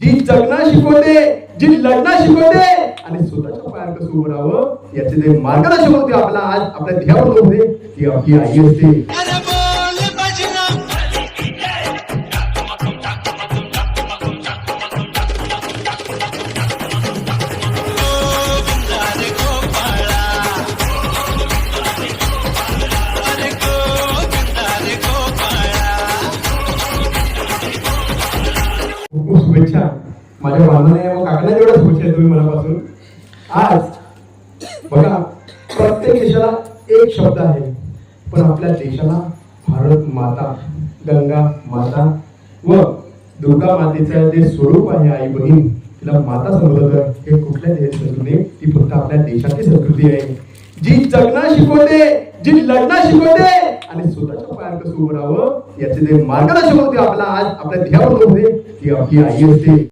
जी जगणं शिकवते, जी लढणं शिकवते आणि स्वतःच्या पायावर कसं उभं राहावं याचे जे मार्गदर्शक होते आपला आज आपल्या ध्येयावर होते ती आपली आई असते. खूप शुभेच्छा माझ्या बांधवांना व काकांना जेवढ्या शुभेच्छा तुम्ही मनापासून. आज बघा प्रत्येक देशाला एक शब्द आहे पण आपल्या देशाला भारत माता, गंगा माता व दुर्गा मातेचं जे स्वरूप आहे आई बहीण तिला माता संबोधन हे कुठल्या संस्कृती ती फक्त आपल्या देशाची संस्कृती आहे. जी जगणं शिकवते, जी लढणं शिकवते आणि स्वतःच्या पायावर कसं उभं राहावं याचे जे मार्गदर्शक होते आपला आज आपल्या ध्येयावर होते ती आपली आई असते.